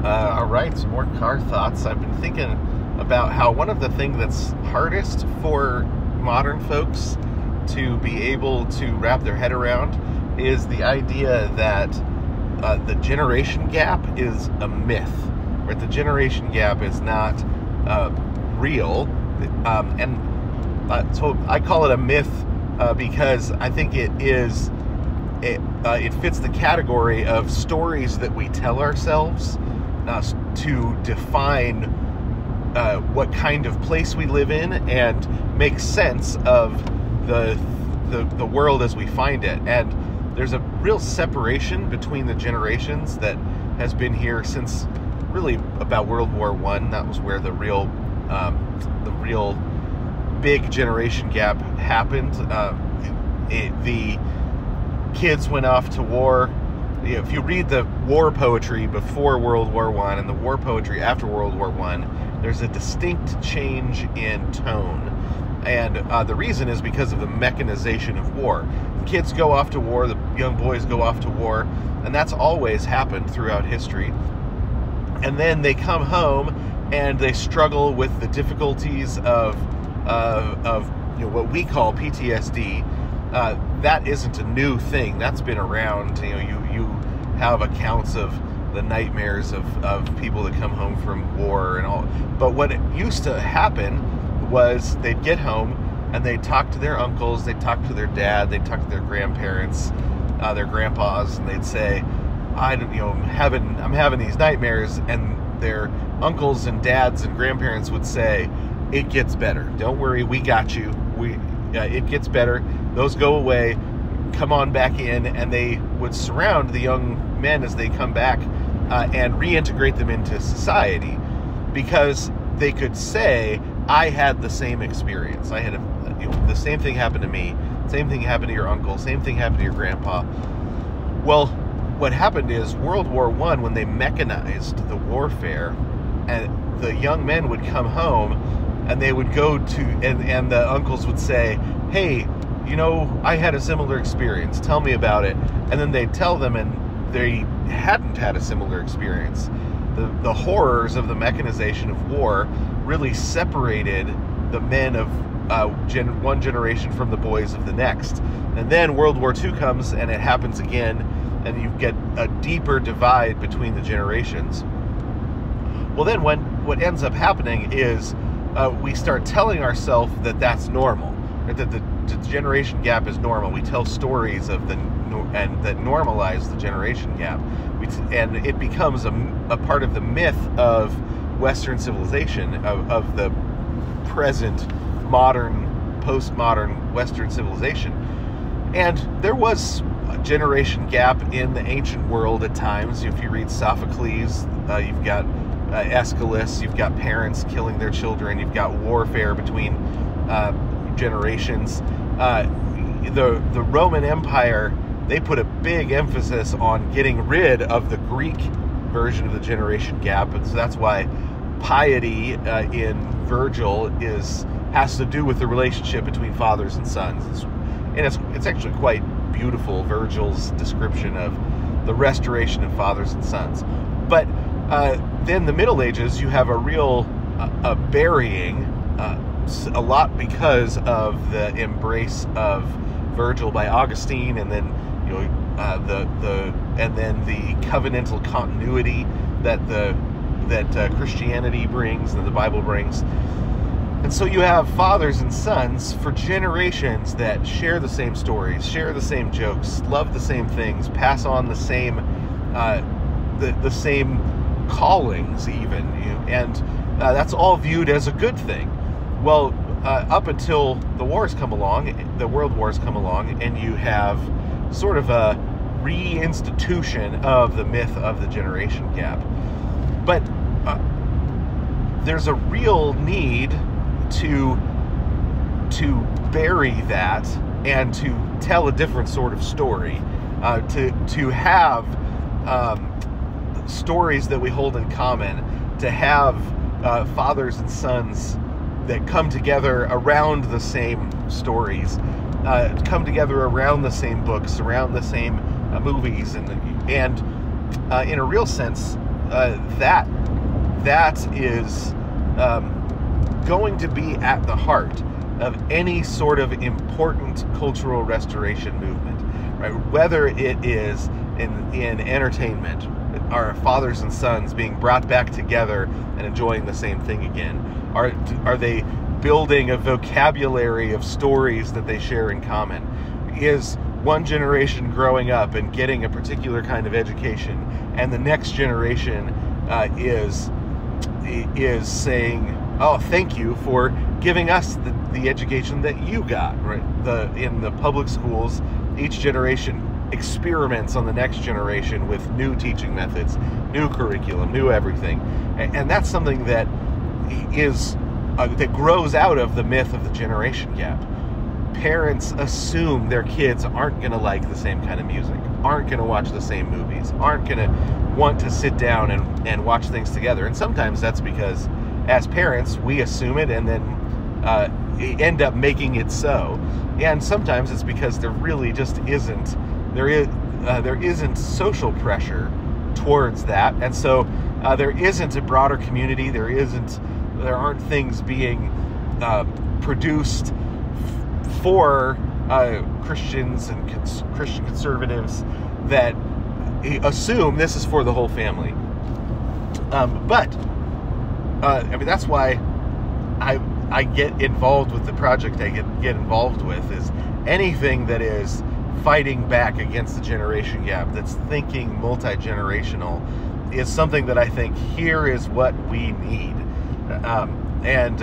All right, some more car thoughts. I've been thinking about how one of the things that's hardest for modern folks to be able to wrap their head around is the idea that the generation gap is a myth, right? The generation gap is not real, so I call it a myth because I think it fits the category of stories that we tell ourselves to define what kind of place we live in and make sense of the world as we find it. And there's a real separation between the generations that has been here since really about World War I. That was where the real big generation gap happened. The kids went off to war. If you read the war poetry before World War I and the war poetry after World War I, there's a distinct change in tone. And the reason is because of the mechanization of war. The kids go off to war, the young boys go off to war, and that's always happened throughout history. And then they come home and they struggle with the difficulties of what we call PTSD. That isn't a new thing. That's been around. You have accounts of the nightmares of people that come home from war and all. But what used to happen was they'd get home and they'd talk to their uncles, they'd talk to their dad, they'd talk to their grandparents, their grandpas, and they'd say, I'm having these nightmares, and their uncles and dads and grandparents would say, it gets better. Don't worry, we got you. It gets better. Those go away. Come on back in, and they would surround the young men as they come back and reintegrate them into society, because they could say, I had the same experience. I had the same thing happened to me. Same thing happened to your uncle. Same thing happened to your grandpa. Well, what happened is World War I, when they mechanized the warfare, and the young men would come home and they would go to, and the uncles would say, hey, I had a similar experience. Tell me about it. And then they'd tell them, and they hadn't had a similar experience. The horrors of the mechanization of war really separated the men of one generation from the boys of the next. And then World War II comes, and it happens again, and you get a deeper divide between the generations. Well, then what ends up happening is we start telling ourselves that that's normal, right? That the generation gap is normal. We tell stories of that normalize the generation gap, and it becomes a part of the myth of Western civilization, of the present modern, postmodern Western civilization. And there was a generation gap in the ancient world at times. If you read Sophocles, you've got Aeschylus, you've got parents killing their children, you've got warfare between generations. The Roman Empire, they put a big emphasis on getting rid of the Greek version of the generation gap, and so that's why piety in Virgil has to do with the relationship between fathers and sons. It's actually quite beautiful, Virgil's description of the restoration of fathers and sons. But then the Middle Ages, you have a real burying, a lot because of the embrace of Virgil by Augustine, and then and then the covenantal continuity that Christianity brings and the Bible brings. And so you have fathers and sons for generations that share the same stories, share the same jokes, love the same things, pass on the same the same callings even, and that's all viewed as a good thing. Well, up until the wars come along, the world wars come along, and you have sort of a reinstitution of the myth of the generation gap. But there's a real need to bury that and to tell a different sort of story, to have stories that we hold in common, to have fathers and sons that come together around the same stories, come together around the same books, around the same movies, and in a real sense, that is going to be at the heart of any sort of important cultural restoration movement, right? Whether it is in entertainment, our fathers and sons being brought back together and enjoying the same thing again. Are they building a vocabulary of stories that they share in common? Is one generation growing up and getting a particular kind of education, and the next generation is saying, "Oh, thank you for giving us the education that you got." Right? In the public schools, each generation experiments on the next generation with new teaching methods, new curriculum, new everything, and that's something that is that grows out of the myth of the generation gap. Parents assume their kids aren't going to like the same kind of music, aren't going to watch the same movies, aren't going to want to sit down and watch things together. And sometimes that's because, as parents, we assume it and then end up making it so. And sometimes it's because there really just isn't social pressure towards that, and so there isn't a broader community. There aren't things being produced for Christians and Christian conservatives that assume this is for the whole family. But I mean, that's why I get involved with the project I get involved with, is anything that is fighting back against the generation gap, that's thinking multi-generational, is something that I think here is what we need. And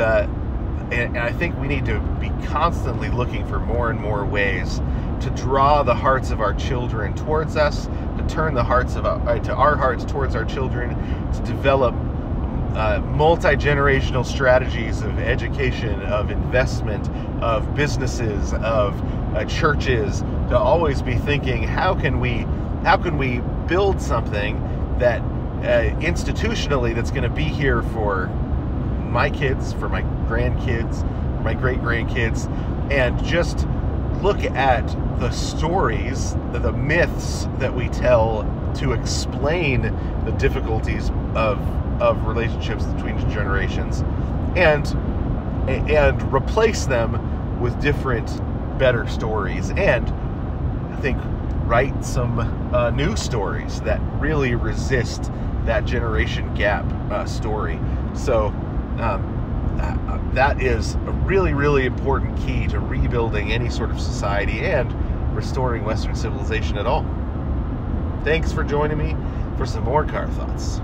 I think we need to be constantly looking for more and more ways to draw the hearts of our children towards us, to turn the hearts of our hearts towards our children, to develop multi-generational strategies of education, of investment, of businesses, of churches, to always be thinking, how can we build something that institutionally that's going to be here for my kids, for my grandkids, for my great-grandkids, and just look at the stories, the myths that we tell to explain the difficulties of relationships between generations, and replace them with different, better stories, and I think write some new stories that really resist that generation gap story. So that is a really, really important key to rebuilding any sort of society and restoring Western civilization at all. Thanks for joining me for some more car thoughts.